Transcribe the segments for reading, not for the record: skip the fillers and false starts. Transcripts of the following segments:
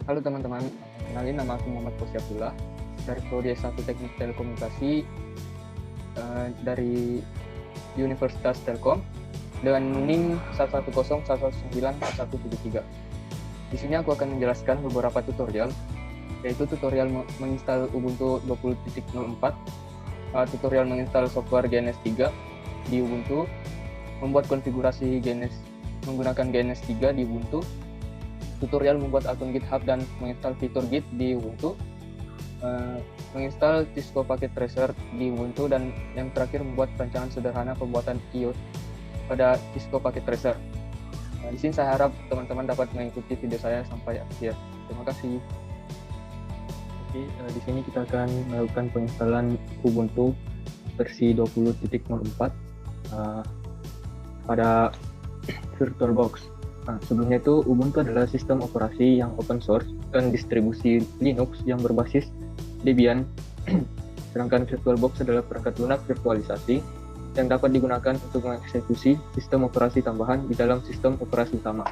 Halo teman-teman, kenalin nama aku Muhammad Fauzi Abdullah dari Prodi S1 Teknik Telekomunikasi dari Universitas Telkom dengan NIM 110119173. Di sini aku akan menjelaskan beberapa tutorial, yaitu tutorial menginstal Ubuntu 20.04, tutorial menginstal software GNS3 di Ubuntu, membuat konfigurasi GNS menggunakan GNS3 di Ubuntu, tutorial membuat akun GitHub dan menginstal fitur Git di Ubuntu, menginstal Cisco Packet Tracer di Ubuntu, dan yang terakhir membuat rancangan sederhana pembuatan IO pada Cisco Packet Tracer. Di sini saya harap teman-teman dapat mengikuti video saya sampai akhir. Terima kasih. Oke, di sini kita akan melakukan penginstalan Ubuntu versi 20.04 pada VirtualBox. Nah, sebelumnya itu Ubuntu adalah sistem operasi yang open source dan distribusi Linux yang berbasis Debian. Sedangkan VirtualBox adalah perangkat lunak virtualisasi yang dapat digunakan untuk mengeksekusi sistem operasi tambahan di dalam sistem operasi utama.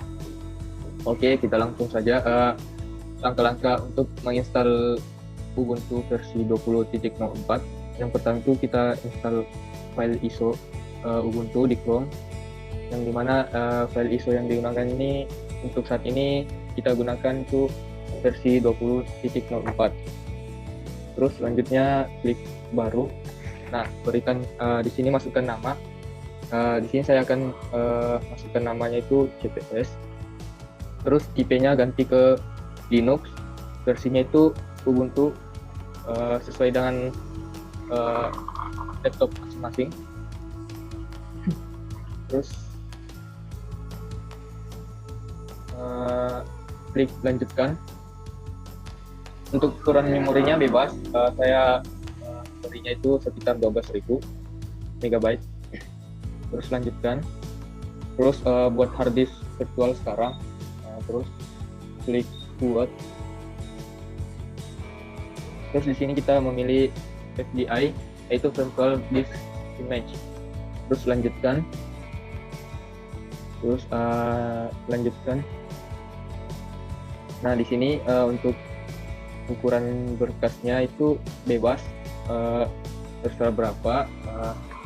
Oke, kita langsung saja langkah-langkah untuk menginstal Ubuntu versi 20.04. Yang pertama itu kita install file ISO Ubuntu di Chrome, yang dimana file ISO yang digunakan ini untuk saat ini kita gunakan itu versi 20.04. Terus selanjutnya klik baru. Nah, berikan di sini masukkan nama. Di sini saya akan masukkan namanya itu CPS. Terus IP-nya ganti ke Linux. Versinya itu Ubuntu sesuai dengan laptop masing-masing. Terus klik lanjutkan. Untuk ukuran memorinya bebas, saya memorinya itu sekitar 12.000 MB. Terus lanjutkan. Terus buat hard disk virtual sekarang, terus klik buat. Terus di sini kita memilih VDI, yaitu Virtual Disk Image. Terus lanjutkan. Terus lanjutkan. Nah, di sini untuk ukuran berkasnya itu bebas, terserah berapa.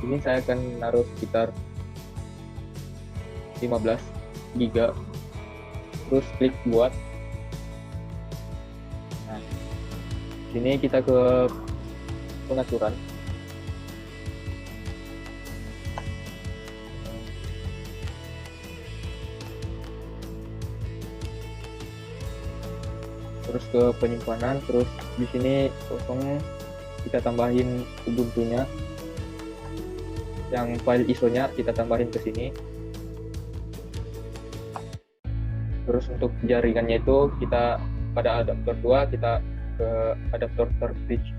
Ini saya akan naruh sekitar 15 GB. Terus klik buat. Nah, sini kita ke pengaturan. Terus ke penyimpanan, terus di sini kosong kita tambahin Ubuntu-nya, yang file ISO-nya kita tambahin ke sini. Terus untuk jaringannya itu kita pada adapter 2 kita ke adapter third bridge.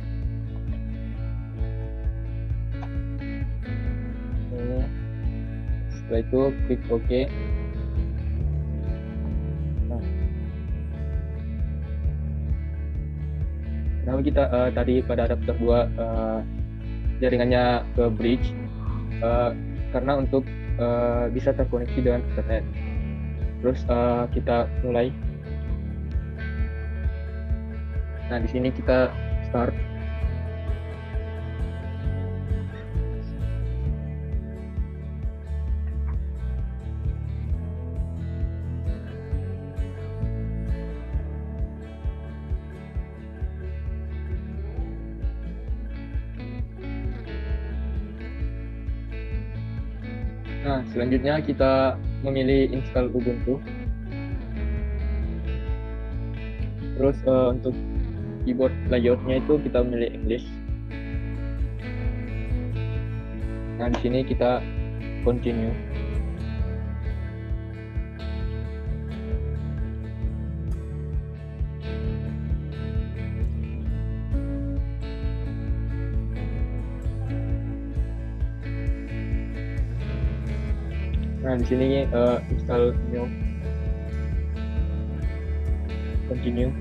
Setelah itu klik OK. Nah, kita tadi pada adapter 2 jaringannya ke bridge karena untuk bisa terkoneksi dengan internet. Terus kita mulai. Nah, di sini kita start. Nah, selanjutnya kita memilih install Ubuntu. Terus untuk keyboard layoutnya itu kita memilih English. Nah, di sini kita continue. Nah, di sini install new, continue.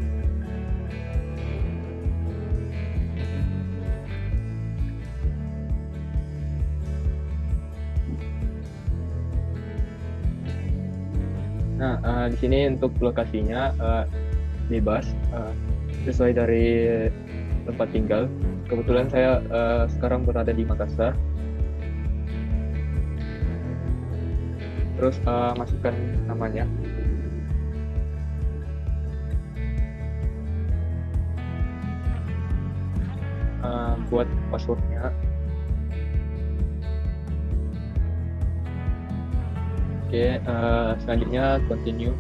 Nah, di sini untuk lokasinya bebas sesuai dari tempat tinggal. Kebetulan saya sekarang berada di Makassar. Terus masukkan namanya. Buat passwordnya. Oke, selanjutnya continue.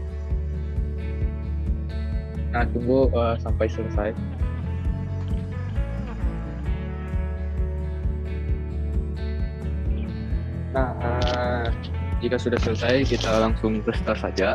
Nah, tunggu sampai selesai. Nah, jika sudah selesai, kita langsung restart saja.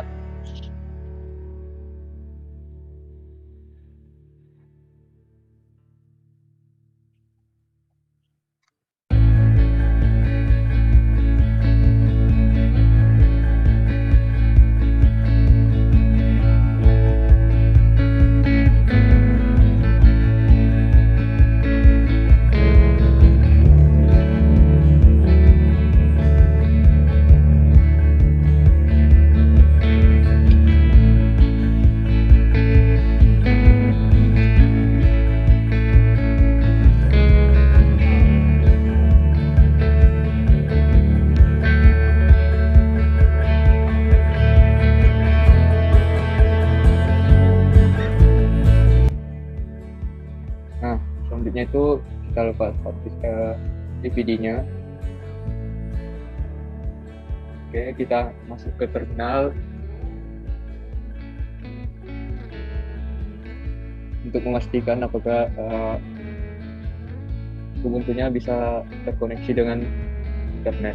Nah, selanjutnya itu kita lepas DVD-nya. Oke, kita masuk ke terminal untuk memastikan apakah Ubuntu-nya bisa terkoneksi dengan internet.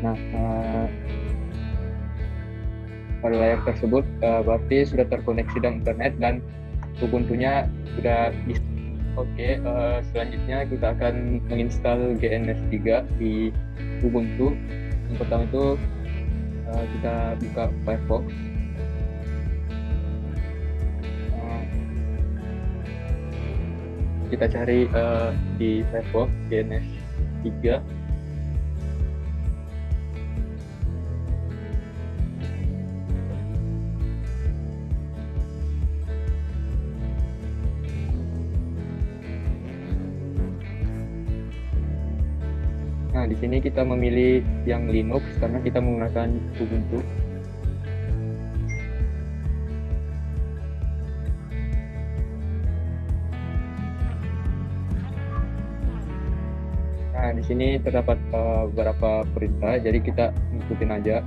Nah, pada layar tersebut berarti sudah terkoneksi dengan internet dan Ubuntu-nya sudah bisa. Oke, selanjutnya kita akan menginstal GNS3 di Ubuntu. Yang pertama itu kita buka Firefox. Kita cari di Firefox GNS3. Nah, di sini kita memilih yang Linux karena kita menggunakan Ubuntu. Nah, di sini terdapat beberapa perintah, jadi kita ikutin aja.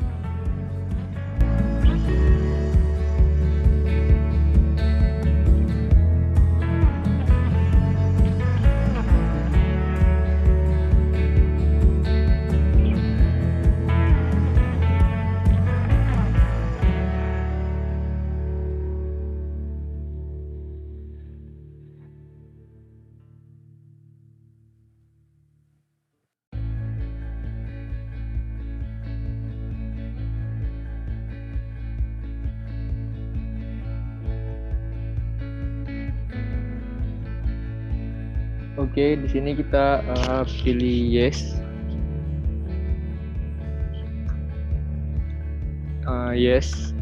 Oke, di sini kita pilih yes. Yes.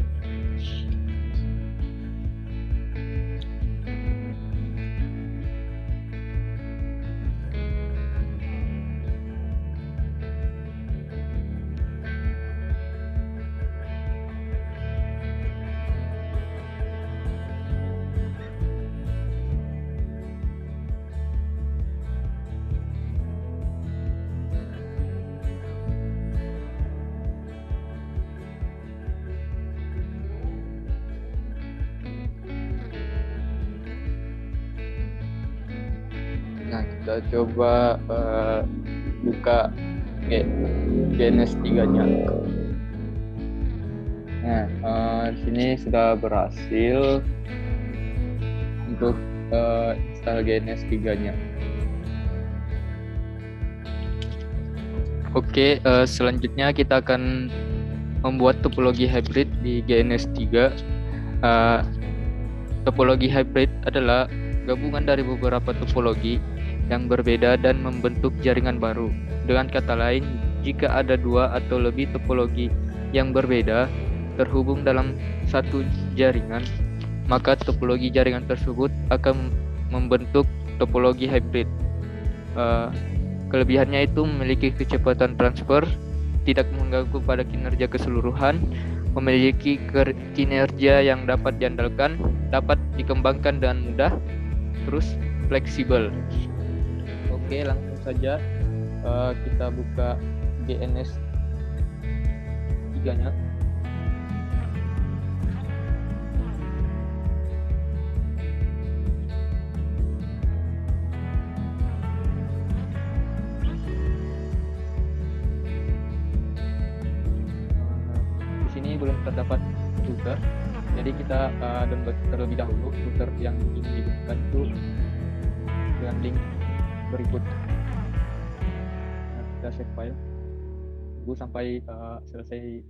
Nah, kita coba buka GNS3-nya. Nah, di sini sudah berhasil untuk install GNS3-nya. Oke, selanjutnya kita akan membuat topologi hybrid di GNS3. Topologi hybrid adalah gabungan dari beberapa topologi yang berbeda dan membentuk jaringan baru. Dengan kata lain, jika ada dua atau lebih topologi yang berbeda terhubung dalam satu jaringan, maka topologi jaringan tersebut akan membentuk topologi hybrid. Kelebihannya itu memiliki kecepatan transfer, tidak mengganggu pada kinerja keseluruhan, memiliki kinerja yang dapat diandalkan, dapat dikembangkan dengan mudah, terus fleksibel. Oke, langsung saja kita buka GNS 3-nya. Di sini belum terdapat router, jadi kita download terlebih dahulu router yang ingin digunakan itu dengan link berikut. Nah, kita save file, tunggu sampai selesai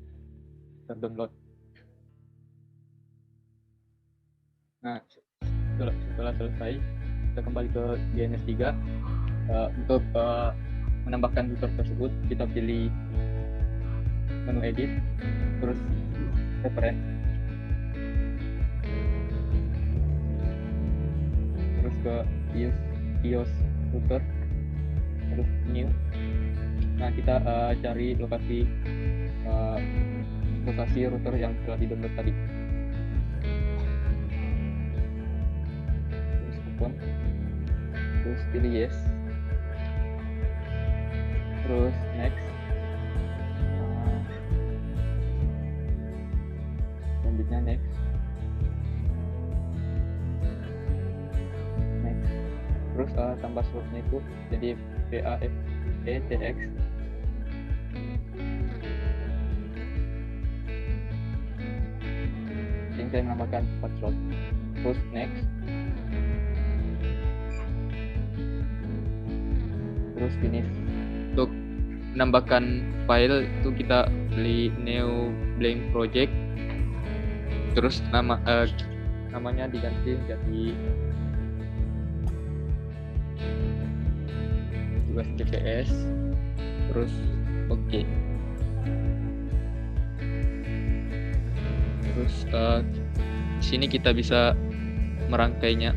terdownload. Nah, setelah selesai, kita kembali ke GNS 3. Untuk menambahkan router tersebut, kita pilih menu edit, terus reference, terus ke iOS router, terus new. Nah, kita cari lokasi router yang telah di-download tadi. Terus open, terus pilih yes, terus next. Selanjutnya next, terus tambah slotnya itu jadi PAFETX. Ini saya menambahkan 4 slot, terus next, terus finish. Untuk menambahkan file itu kita pilih new blank project, terus namanya diganti jadi USBPS, terus oke. Terus di sini kita bisa merangkainya.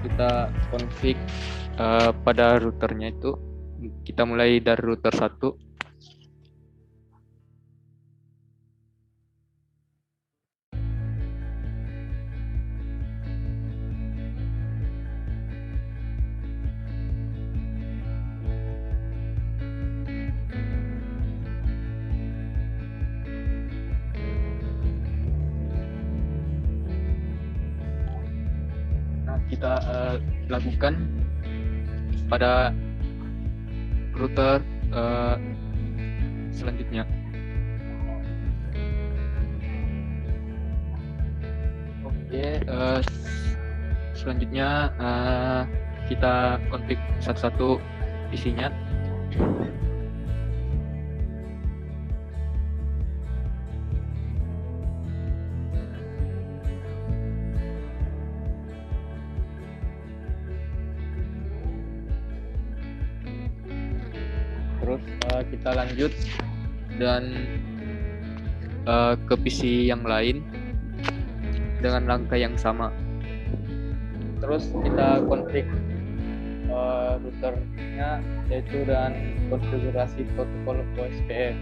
Kita config pada routernya itu, kita mulai dari router 1. Kita lakukan pada router selanjutnya. Oke, selanjutnya kita config satu-satu isinya. Terus kita lanjut dan ke PC yang lain dengan langkah yang sama. Terus kita config routernya, yaitu dan konfigurasi protokol OSPF.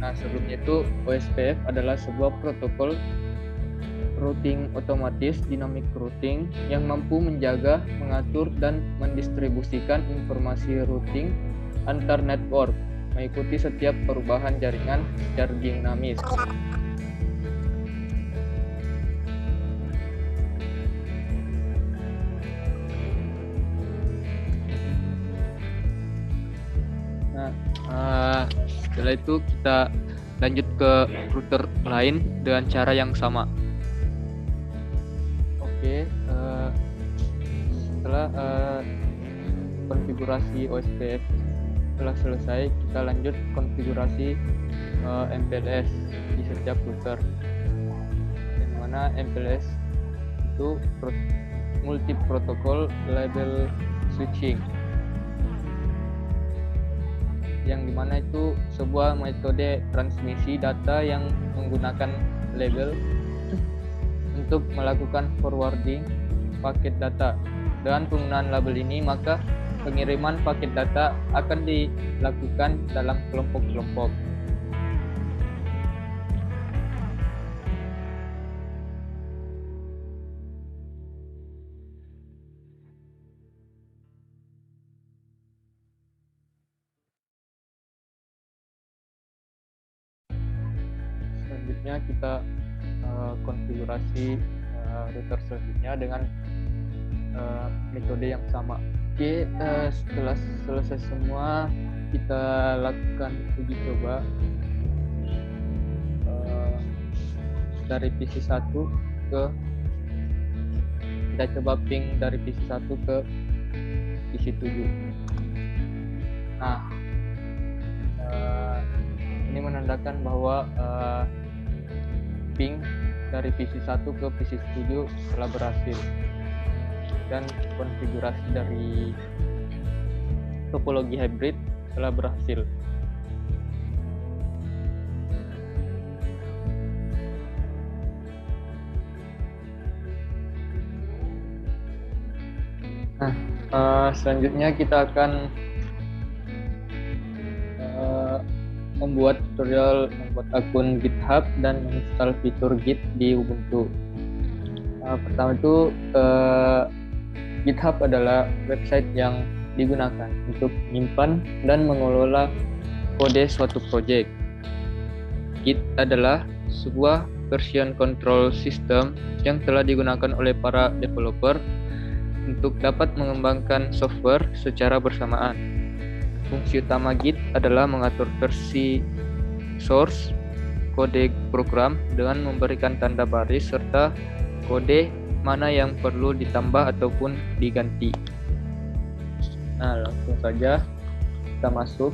Nah, sebelumnya itu OSPF adalah sebuah protokol routing otomatis dynamic routing yang mampu menjaga, mengatur, dan mendistribusikan informasi routing antar network, mengikuti setiap perubahan jaringan secara dinamis. Nah, setelah itu kita lanjut ke router lain dengan cara yang sama. Oke, setelah konfigurasi OSPF telah selesai, kita lanjut konfigurasi MPLS di setiap router. Yang mana MPLS itu multi protocol label switching, yang dimana itu sebuah metode transmisi data yang menggunakan label untuk melakukan forwarding paket data. Dengan penggunaan label ini, maka pengiriman paket data akan dilakukan dalam kelompok-kelompok. Selanjutnya kita konfigurasi router selanjutnya dengan metode yang sama. Oke, setelah selesai semua, kita lakukan uji coba dari PC1 ke kita coba ping dari PC1 ke PC7. Nah, ini menandakan bahwa ping dari PC1 ke PC7 telah berhasil, dan konfigurasi dari topologi hybrid telah berhasil. Nah, selanjutnya kita akan membuat tutorial membuat akun GitHub dan menginstal fitur Git di Ubuntu. Pertama itu GitHub adalah website yang digunakan untuk menyimpan dan mengelola kode suatu proyek. Git adalah sebuah version control system yang telah digunakan oleh para developer untuk dapat mengembangkan software secara bersamaan. Fungsi utama Git adalah mengatur versi source kode program dengan memberikan tanda baris serta kode mana yang perlu ditambah ataupun diganti. Nah, langsung saja kita masuk.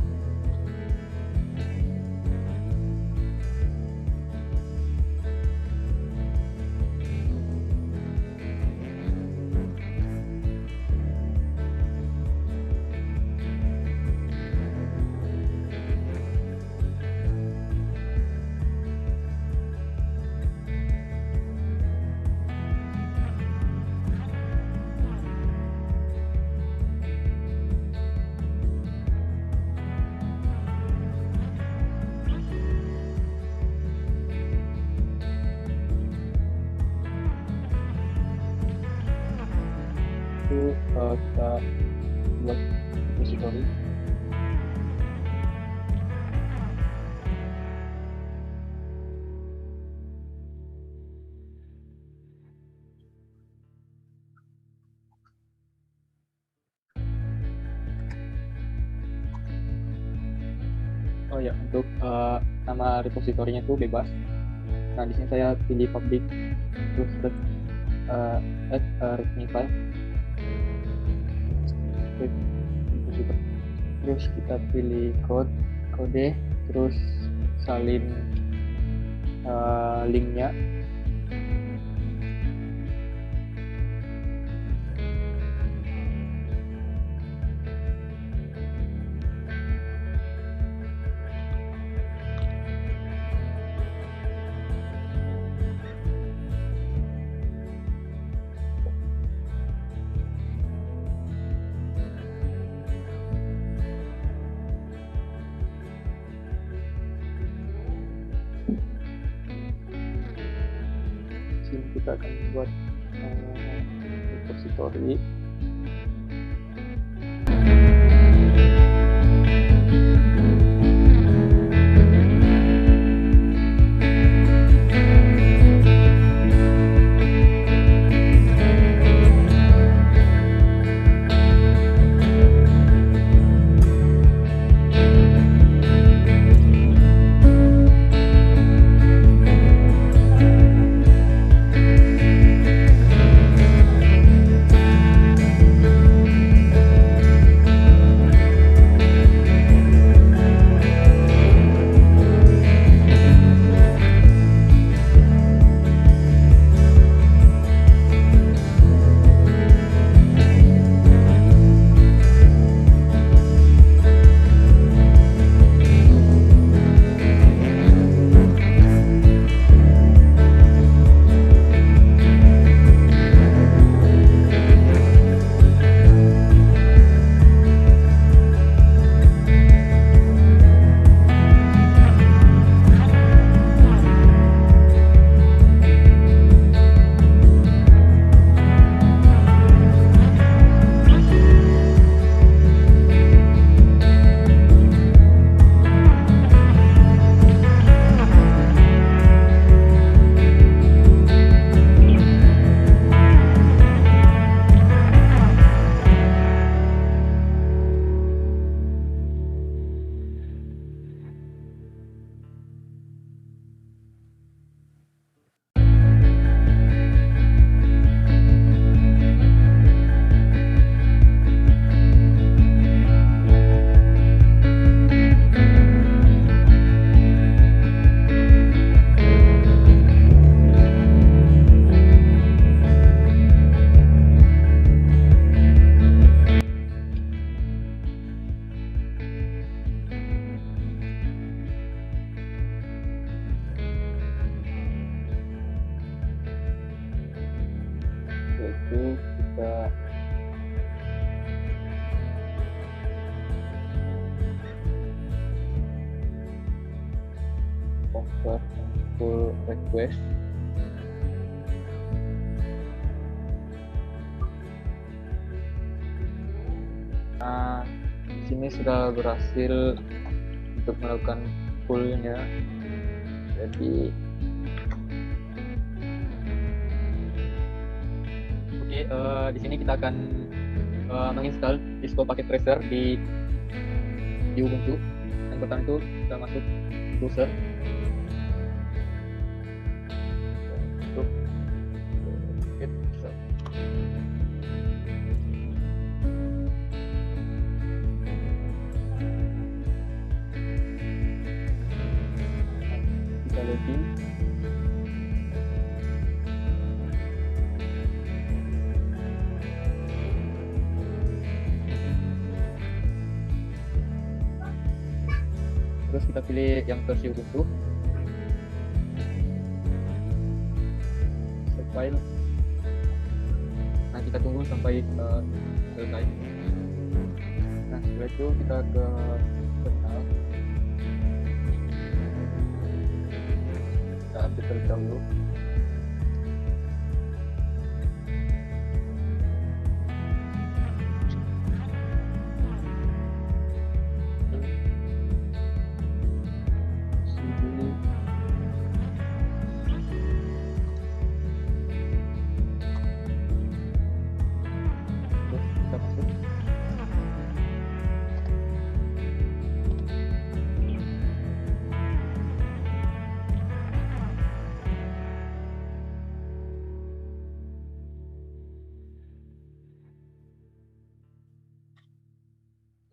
Kita buat repository. Oh ya, untuk nama repositorinya itu bebas. Nah, di sini saya pilih public, terus add readme file. Terus kita pilih kode, terus salin linknya. kita akan membuat repository. Yaitu kita convert full request di sini sudah berhasil untuk melakukan pull-nya. Jadi di sini kita akan menginstal Isco Packet Tracer di Ubuntu. Yang pertama itu kita masuk browser untuk kita login. Terus kita pilih yang versi Ubuntu, save file. Nah, kita tunggu sampai selesai. Nah, setelah itu kita ke terminal, kita update terlebih dahulu.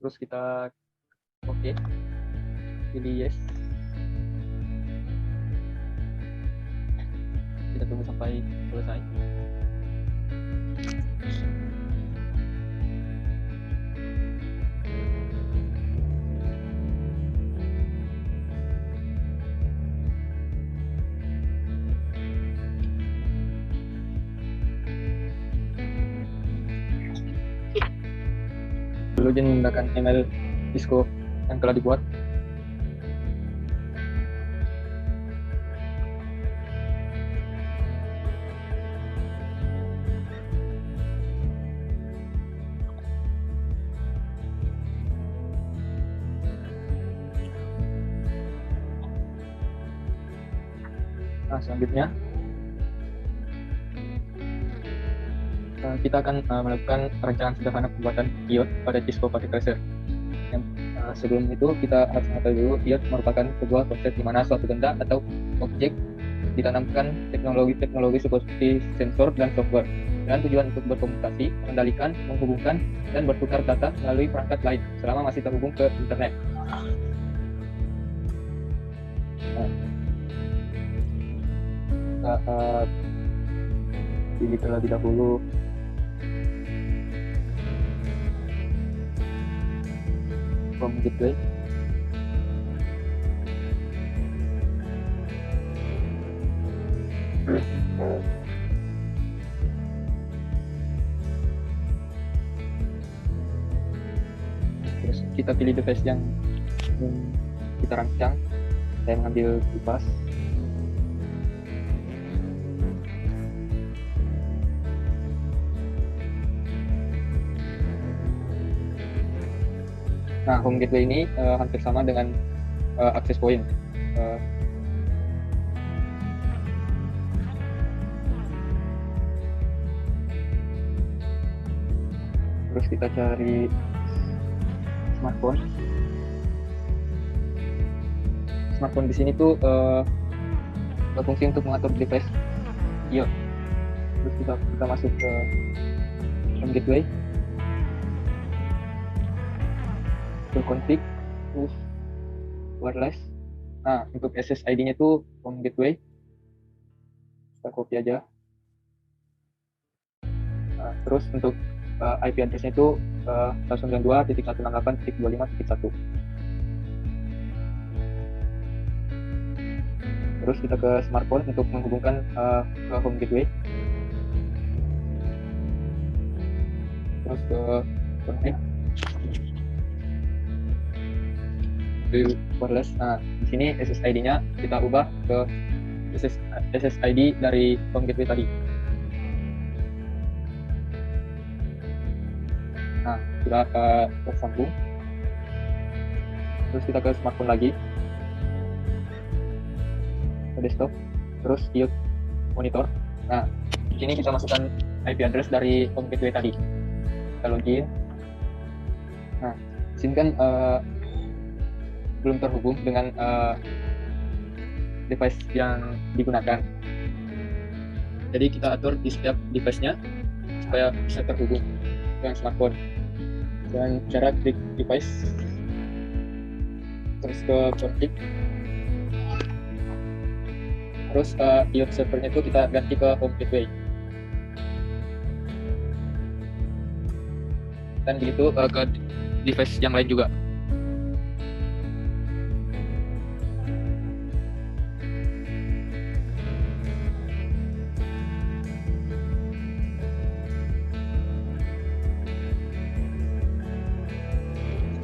Terus kita oke, pilih yes. Kita tunggu sampai selesai. Login menggunakan email Isco yang telah dibuat. Nah, selanjutnya kita akan melakukan perencanaan sederhana pembuatan iot pada Cisco Particle Tracer. Sebelum itu kita harus mengetahui dulu iot merupakan sebuah konsep di mana suatu benda atau objek ditanamkan teknologi seperti sensor dan software dengan tujuan untuk berkomunikasi, mengendalikan, menghubungkan, dan bertukar data melalui perangkat lain selama masih terhubung ke internet. Kita pilih terlebih dahulu home gateway. Terus kita pilih device yang kita rancang. Saya mengambil kipas. Nah, home gateway ini hampir sama dengan access point. Terus kita cari smartphone. Smartphone di sini tuh berfungsi untuk mengatur device. Iya. Terus kita masuk ke home gateway. Config, terus wireless. Nah, untuk SSID-nya tuh home gateway. Kita copy aja. Nah, terus untuk IP address-nya itu 192.168.25.1. Terus kita ke smartphone untuk menghubungkan ke home gateway. Terus ke config. Wireless. Nah, di sini SSID-nya kita ubah ke SSID dari home gateway tadi. Nah, sudah tersambung. Terus kita ke smartphone lagi, ke desktop, terus iot monitor. Nah, di sini kita masukkan IP address dari home gateway tadi. Kita login. Nah, di sini kan belum terhubung dengan device yang digunakan. Jadi kita atur di setiap device-nya supaya bisa terhubung dengan smartphone. Dengan cara klik device, terus ke config, terus iot servernya itu kita ganti ke home gateway. Dan begitu ke device yang lain juga.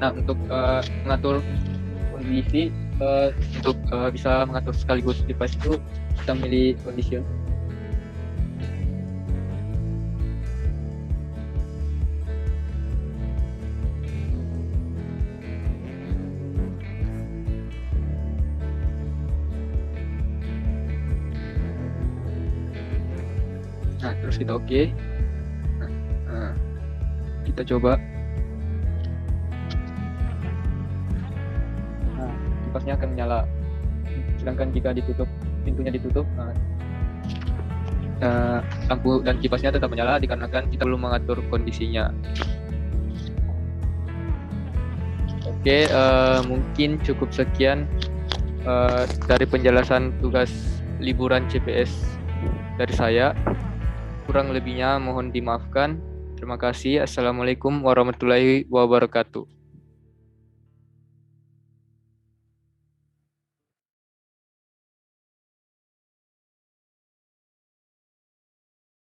Nah, untuk mengatur kondisi, untuk bisa mengatur sekaligus device itu kita memilih condition. Nah, terus kita oke. Nah, kita coba. Kipasnya akan menyala, sedangkan jika pintunya ditutup, lampu dan kipasnya tetap menyala dikarenakan kita belum mengatur kondisinya. Oke, mungkin cukup sekian dari penjelasan tugas liburan CPS dari saya. Kurang lebihnya mohon dimaafkan. Terima kasih. Assalamualaikum warahmatullahi wabarakatuh.